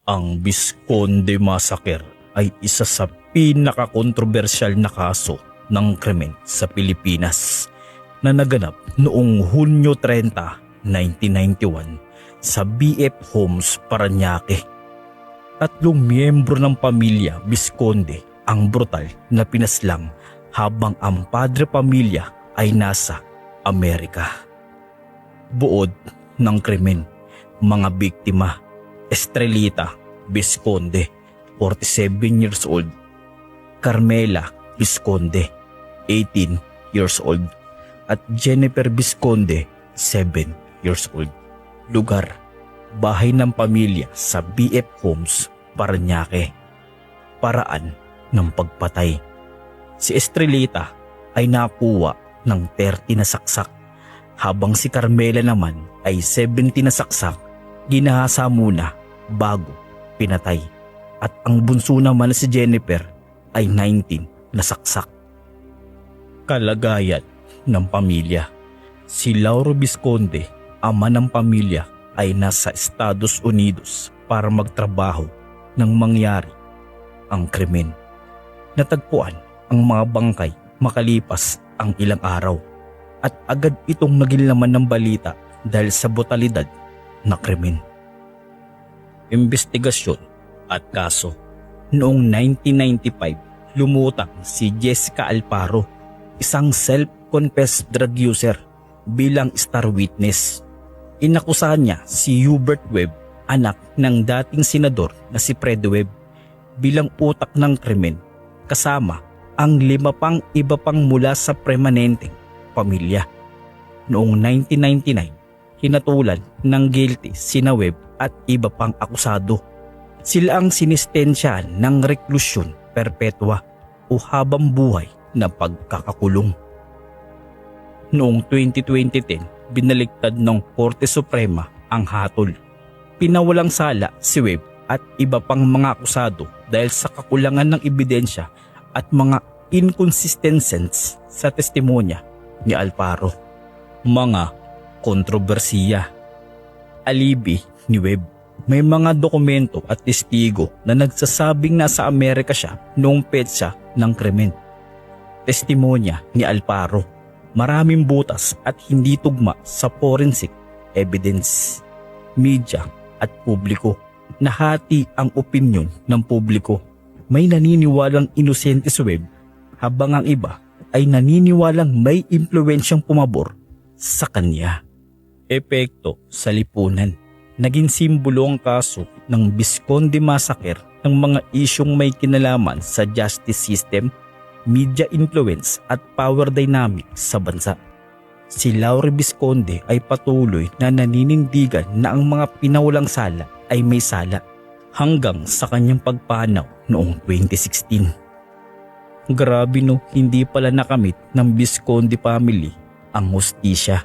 Ang Visconde Massacre ay isa sa pinakakontrobersyal na kaso ng krimen sa Pilipinas na naganap noong Hunyo 30, 1991 sa BF Homes, Parañaque. 3 miyembro ng pamilya Visconde ang brutal na pinaslang habang ang padre pamilya ay nasa Amerika. Buod ng krimen, mga biktima: Estrelita Visconde, 47 years old; Carmela Visconde, 18 years old; at Jennifer Visconde, 7 years old. Lugar: bahay ng pamilya sa BF Homes, Parañaque. Paraan ng pagpatay: si Estrelita ay nakuha ng 30 na saksak, habang si Carmela naman ay 70 na saksak. Ginahasa muna bago pinatay, at ang bunso naman na si Jennifer ay 19 na saksak. Kalagayan ng pamilya: si Lauro Visconde, ama ng pamilya, ay nasa Estados Unidos para magtrabaho nang mangyari ang krimen. Natagpuan ang mga bangkay makalipas ang ilang araw, at agad itong naging laman ng balita dahil sa brutalidad na krimen. Imbestigasyon at kaso: noong 1995, lumutang si Jessica Alparo, isang self-confessed drug user, bilang star witness. Inakusahan niya si Hubert Webb, anak ng dating senador na si Fred Webb, bilang utak ng krimen, kasama ang 5 pang iba pang mula sa permanenteng pamilya. Noong 1999, hinatulan ng guilty sina Webb at iba pang akusado. Sila ang sinistensyahan ng reklusyon perpetua o habang buhay na pagkakakulong. Noong 2010, binaliktad ng Korte Suprema ang hatol. Pinawalang sala si Webb at iba pang mga akusado dahil sa kakulangan ng ebidensya at mga inconsistencies sa testimonya ni Alparo. Mga kontrobersiya: alibi ni Webb: may mga dokumento at testigo na nagsasabing nasa Amerika siya noong petsa ng krimen. Testimonya ni Alparo: maraming butas at hindi tugma sa forensic evidence. Media at publiko: nahati ang opinyon ng publiko. May naniniwalang inosente si Webb, habang ang iba ay naniniwalang may impluwensyang pumabor sa kanya. Epekto sa lipunan: naging simbolo ang kaso ng Visconde Massacre ng mga isyong may kinalaman sa justice system, media influence at power dynamic sa bansa. Si Lauro Visconde ay patuloy na naninindigan na ang mga pinawalang sala ay may sala, hanggang sa kanyang pagpanaw noong 2016. Grabe no, hindi pala nakamit ng Visconde family ang hustisya.